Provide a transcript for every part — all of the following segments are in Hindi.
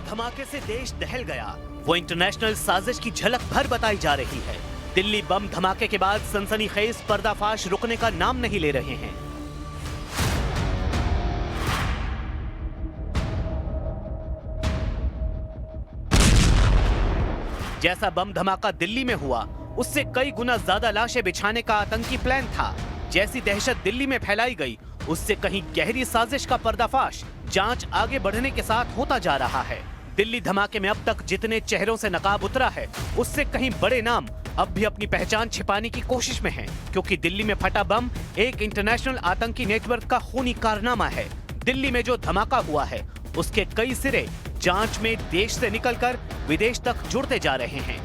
धमाके से देश दहल गया, वो इंटरनेशनल साजिश की झलक भर बताई जा रही है। दिल्ली बम धमाके के बाद सनसनीखेज पर्दाफाश रुकने का नाम नहीं ले रहे हैं। जैसा बम धमाका दिल्ली में हुआ, उससे कई गुना ज्यादा लाशें बिछाने का आतंकी प्लान था। जैसी दहशत दिल्ली में फैलाई गई, उससे कहीं गहरी साजिश का पर्दाफाश जांच आगे बढ़ने के साथ होता जा रहा है। दिल्ली धमाके में अब तक जितने चेहरों से नकाब उतरा है, उससे कहीं बड़े नाम अब भी अपनी पहचान छिपाने की कोशिश में हैं, क्योंकि दिल्ली में फटा बम एक इंटरनेशनल आतंकी नेटवर्क का खूनी कारनामा है। दिल्ली में जो धमाका हुआ है, उसके कई सिरे जांच में देश से निकलकर विदेश तक जुड़ते जा रहे हैं।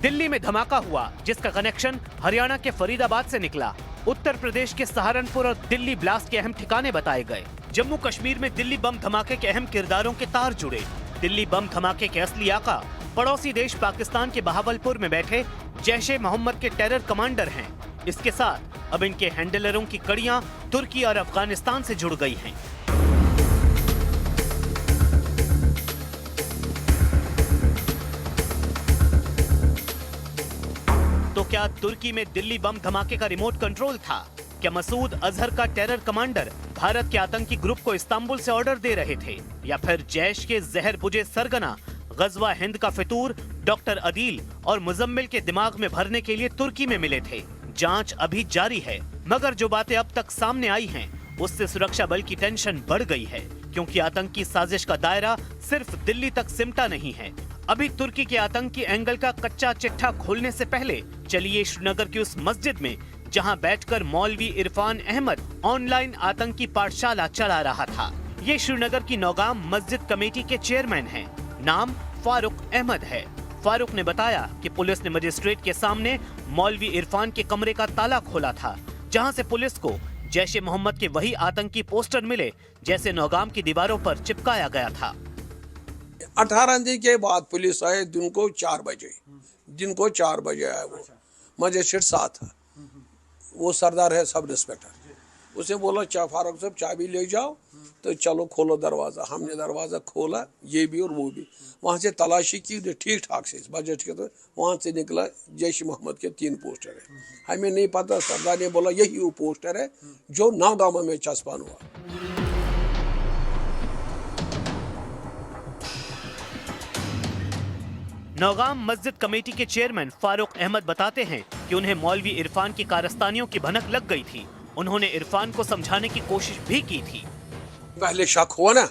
दिल्ली में धमाका हुआ, जिसका कनेक्शन हरियाणा के फरीदाबाद से निकला। उत्तर प्रदेश के सहारनपुर और दिल्ली ब्लास्ट के अहम ठिकाने बताए गए। जम्मू कश्मीर में दिल्ली बम धमाके के अहम किरदारों के तार जुड़े। दिल्ली बम धमाके के असली आका पड़ोसी देश पाकिस्तान के बहावलपुर में बैठे जैश-ए-मोहम्मद के टेरर कमांडर हैं। इसके साथ अब इनके हैंडलरों की कड़ियां तुर्की और अफगानिस्तान से जुड़ गई हैं। तो क्या तुर्की में दिल्ली बम धमाके का रिमोट कंट्रोल था? क्या मसूद अजहर का टेरर कमांडर भारत के आतंकी ग्रुप को इस्तांबुल से ऑर्डर दे रहे थे? या फिर जैश के जहर बुझे सरगना गजवा हिंद का फितूर डॉक्टर अदील और मुजम्मिल के दिमाग में भरने के लिए तुर्की में मिले थे? जांच अभी जारी है, मगर जो बातें अब तक सामने आई हैं, उससे सुरक्षा बल की टेंशन बढ़ गई है, क्योंकि आतंकी साजिश का दायरा सिर्फ दिल्ली तक सिमटा नहीं है। अभी तुर्की के आतंकी एंगल का कच्चा चिट्ठा खोलने से पहले चलिए श्रीनगर की उस मस्जिद में, जहां बैठकर मौलवी इरफान अहमद ऑनलाइन आतंकी पाठशाला चला रहा था। ये श्रीनगर की नौगाम मस्जिद कमेटी के चेयरमैन हैं। नाम फारूक अहमद है। फारूक ने बताया कि पुलिस ने मजिस्ट्रेट के सामने मौलवी इरफान के कमरे का ताला खोला था, जहां से पुलिस को जैश-ए-मोहम्मद के वही आतंकी पोस्टर मिले जैसे नौगाम की दीवारों पर चिपकाया गया था। 18 दिन के बाद पुलिस आए, दिन को 4 बजे आया। वो मजिस्ट्रेट साथ था, वो सरदार है सब इंस्पेक्टर। उसने बोला फारूक साहब चाबी ले जाओ, तो चलो खोलो दरवाज़ा। हमने दरवाज़ा खोला, ये भी और वो भी। वहाँ से तलाशी की ठीक ठाक से बजट के, तो वहाँ से निकला जैश-ए-मोहम्मद के 3 पोस्टर है। हमें नहीं पता, सरदार ने बोला यही वो पोस्टर है जो नौगामा में चस्पान हुआ। नौगाम मस्जिद कमेटी के चेयरमैन फारूक अहमद बताते हैं कि उन्हें मौलवी इरफान की कारस्तानियों की भनक लग गई थी। उन्होंने इरफान को समझाने की कोशिश भी की थी। पहले शक हुआ ना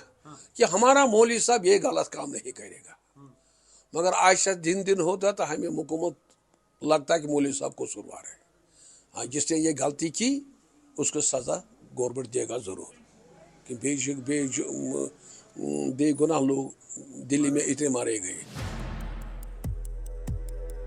कि हमारा मौलवी साहब ये गलत काम नहीं करेगा, मगर आज से दिन होता तो हमें हुकूमत लगता है कि मौलवी साहब को सुरवार है। जिसने ये गलती की उसको सजा गवर्नमेंट देगा जरूर, कि बेगुनाह लोग दिल्ली में इतने मारे गए।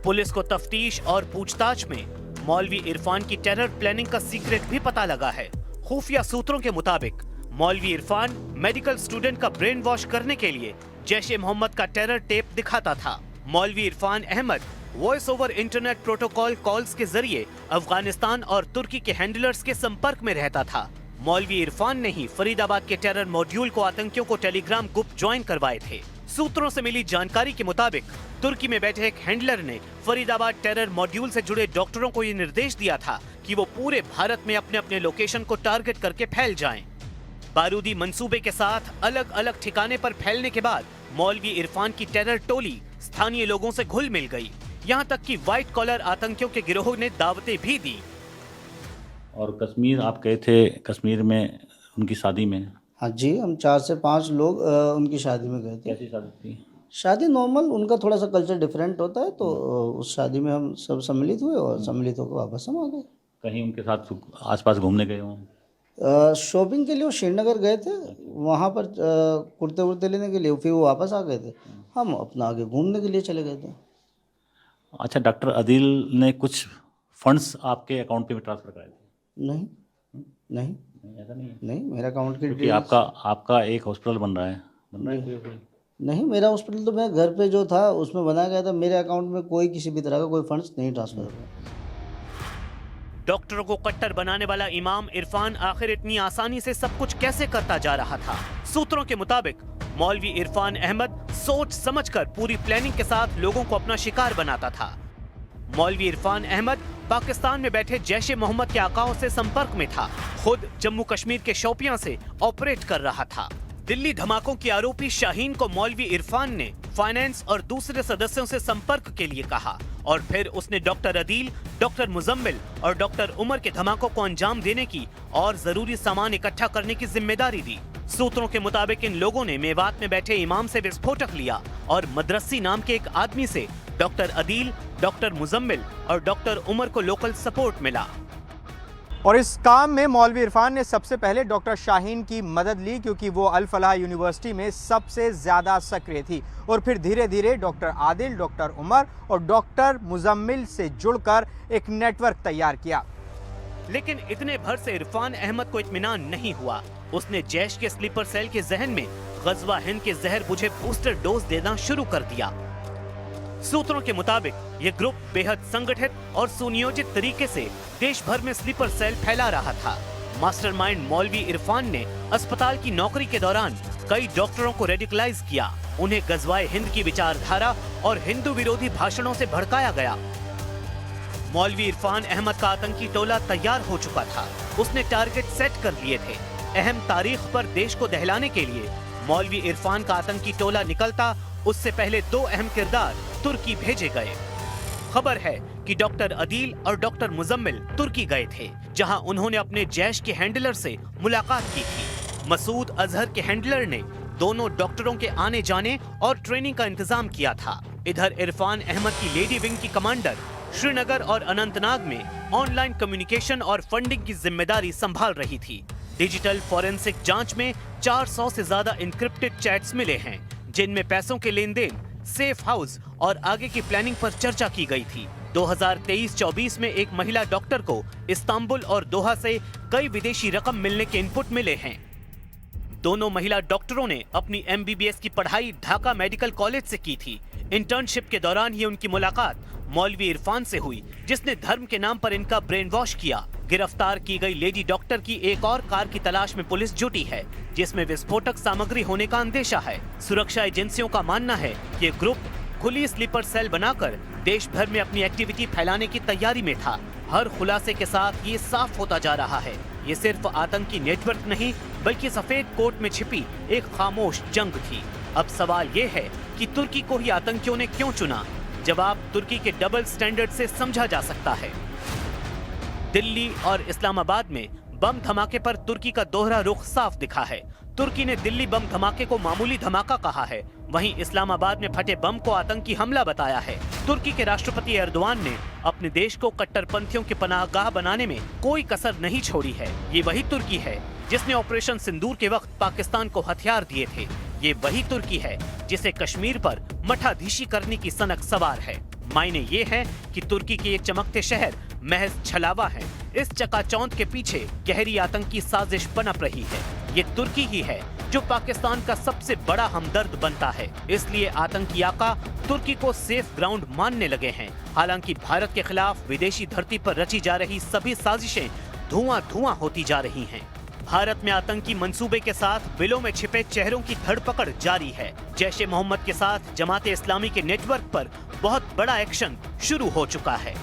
पुलिस को तफ्तीश और पूछताछ में मौलवी इरफान की टेरर प्लानिंग का सीक्रेट भी पता लगा है। खुफिया सूत्रों के मुताबिक मौलवी इरफान मेडिकल स्टूडेंट का ब्रेन वॉश करने के लिए जैश-ए-मोहम्मद का टेरर टेप दिखाता था। मौलवी Irfan Ahmed voice over internet protocol calls के जरिए अफगानिस्तान और तुर्की के हैंडलर्स के संपर्क में रहता था। मौलवी इरफान ने ही फरीदाबाद के टेरर मॉड्यूल को आतंकियों को टेलीग्राम ग्रुप ज्वाइन करवाए थे। सूत्रों से मिली जानकारी के मुताबिक तुर्की में बैठे एक हैंडलर ने फरीदाबाद टेरर मॉड्यूल से जुड़े डॉक्टरों को ये निर्देश दिया था कि वो पूरे भारत में अपने अपने लोकेशन को टारगेट करके फैल जाएं। बारूदी मंसूबे के साथ अलग अलग ठिकाने पर फैलने के बाद मौलवी इरफान की टेरर टोली स्थानीय लोगों से घुल मिल गई। यहाँ तक कि व्हाइट कॉलर आतंकियों के गिरोह ने दावतें भी दी। और कश्मीर आप गए थे, कश्मीर में उनकी शादी में? हाँ जी, हम 4 से 5 लोग उनकी शादी में गए थे। कैसी शादी थी? शादी नॉर्मल, उनका थोड़ा सा कल्चर डिफरेंट होता है, तो उस शादी में हम सब सम्मिलित हुए और सम्मिलित होकर वापस हम आ गए। कहीं उनके साथ आसपास घूमने गए हों? शॉपिंग के लिए वो श्रीनगर गए थे, वहाँ पर कुर्ते वुर्ते लेने के लिए, फिर वो वापस आ गए थे। हम अपना आगे घूमने के लिए चले गए थे। अच्छा, डॉक्टर अदील ने कुछ फंड्स आपके अकाउंट में ट्रांसफर कराए थे? नहीं, ऐसा नहीं है। नहीं, मेरा अकाउंट की क्योंकि आपका एक हॉस्पिटल बन रहा है नहीं, मेरा हॉस्पिटल तो मैं घर पे जो था उसमें बनाया गया था। मेरे अकाउंट में कोई किसी भी तरह का कोई फंड्स नहीं ट्रांसफर हुआ। डॉक्टरों को कट्टर बनाने वाला इमाम इरफान आखिर इतनी आसानी से सब कुछ कैसे करता जा रहा था? सूत्रों के मुताबिक मौलवी इरफान अहमद सोच समझकर पूरी प्लानिंग के साथ लोगों को अपना शिकार बनाता था। मौलवी इरफान अहमद पाकिस्तान में बैठे जैश ए मोहम्मद के आकाओं से संपर्क में था। खुद जम्मू कश्मीर के शोपियां से ऑपरेट कर रहा था। दिल्ली धमाकों के आरोपी शाहीन को मौलवी इरफान ने फाइनेंस और दूसरे सदस्यों से संपर्क के लिए कहा और फिर उसने डॉक्टर अदील, डॉक्टर मुजम्मिल और डॉक्टर उमर के धमाकों को अंजाम देने की और जरूरी सामान इकट्ठा करने की जिम्मेदारी दी। सूत्रों के मुताबिक इन लोगों ने मेवात में बैठे इमाम से विस्फोटक लिया और मदरसी नाम के एक आदमी से डॉक्टर अदील, डॉक्टर मुजम्मिल और डॉक्टर उमर को लोकल सपोर्ट मिला। और इस काम में मौलवी इरफान ने सबसे पहले डॉक्टर शाहीन की मदद ली, क्योंकि वो अल फलाह यूनिवर्सिटी में सबसे ज़्यादा सक्रिय थी। और फिर धीरे धीरे डॉक्टर आदिल, डॉक्टर उमर और डॉक्टर मुजम्मिल से जुड़कर एक नेटवर्क तैयार किया। लेकिन इतने भर से इरफान अहमद को इत्मीनान नहीं हुआ। उसने जैश के स्लीपर सेल के जहन में गजवा हिंद के जहर बुझे बूस्टर डोज देना शुरू कर दिया। सूत्रों के मुताबिक ये ग्रुप बेहद संगठित और सुनियोजित तरीके से देश भर में स्लीपर सेल फैला रहा था। मास्टरमाइंड मौलवी इरफान ने अस्पताल की नौकरी के दौरान कई डॉक्टरों को रेडिकलाइज किया। उन्हें गजवाए हिंद की विचारधारा और हिंदू विरोधी भाषणों से भड़काया गया। मौलवी इरफान अहमद का आतंकी टोला तैयार हो चुका था। उसने टारगेट सेट कर लिए थे। अहम तारीख पर देश को दहलाने के लिए मौलवी इरफान का आतंकी टोला निकलता, उससे पहले 2 अहम किरदार तुर्की भेजे गए। खबर है कि डॉक्टर अदील और डॉक्टर मुजम्मिल तुर्की गए थे, जहां उन्होंने अपने जैश के हैंडलर से मुलाकात की थी। मसूद अजहर के हैंडलर ने दोनों डॉक्टरों के आने जाने और ट्रेनिंग का इंतजाम किया था। इधर इरफान अहमद की लेडी विंग की कमांडर श्रीनगर और अनंतनाग में ऑनलाइन कम्युनिकेशन और फंडिंग की जिम्मेदारी संभाल रही थी। डिजिटल फॉरेंसिक जांच में 400 से ज्यादा इंक्रिप्टेड चैट्स मिले हैं, जिनमें पैसों के लेन देन, सेफ हाउस और आगे की प्लानिंग पर चर्चा की गई थी। 2023-24 में एक महिला डॉक्टर को इस्तांबुल और दोहा से कई विदेशी रकम मिलने के इनपुट मिले हैं। दोनों महिला डॉक्टरों ने अपनी MBBS की पढ़ाई ढाका मेडिकल कॉलेज से की थी। इंटर्नशिप के दौरान ही उनकी मुलाकात मौलवी इरफान से हुई, जिसने धर्म के नाम पर इनका ब्रेन वॉश किया। गिरफ्तार की गई लेडी डॉक्टर की एक और कार की तलाश में पुलिस जुटी है, जिसमें विस्फोटक सामग्री होने का अंदेशा है। सुरक्षा एजेंसियों का मानना है कि ग्रुप खुली स्लीपर सेल बनाकर देश भर में अपनी एक्टिविटी फैलाने की तैयारी में था। हर खुलासे के साथ ये साफ होता जा रहा है, ये सिर्फ आतंकी नेटवर्क नहीं बल्कि सफेद कोट में छिपी एक खामोश जंग थी। अब सवाल ये है कि तुर्की को ही आतंकियों ने क्यों चुना? जवाब तुर्की के डबल स्टैंडर्ड से समझा जा सकता है। दिल्ली और इस्लामाबाद में बम धमाके पर तुर्की का दोहरा रुख साफ दिखा है। तुर्की ने दिल्ली बम धमाके को मामूली धमाका कहा है, वहीं इस्लामाबाद में फटे बम को आतंकी हमला बताया है। तुर्की के राष्ट्रपति एर्दोआन ने अपने देश को कट्टरपंथियों की पनाहगाह बनाने में कोई कसर नहीं छोड़ी है। ये वही तुर्की है जिसने ऑपरेशन सिंदूर के वक्त पाकिस्तान को हथियार दिए थे। ये वही तुर्की है जिसे कश्मीर पर मठाधीशी करने की सनक सवार है। मायने ये है कि तुर्की के ये चमकते शहर महज छलावा है। इस चकाचौंध के पीछे गहरी आतंकी साजिश पनप रही है। ये तुर्की ही है जो पाकिस्तान का सबसे बड़ा हमदर्द बनता है। इसलिए आतंकी आका तुर्की को सेफ ग्राउंड मानने लगे हैं। हालांकि भारत के खिलाफ विदेशी धरती पर रची जा रही सभी साजिशें धुआं होती जा रही हैं। भारत में आतंकी मंसूबे के साथ बिलों में छिपे चेहरों की धरपकड़ जारी है। जैश ए मोहम्मद के साथ जमात-ए-इस्लामी के नेटवर्क पर बहुत बड़ा एक्शन शुरू हो चुका है।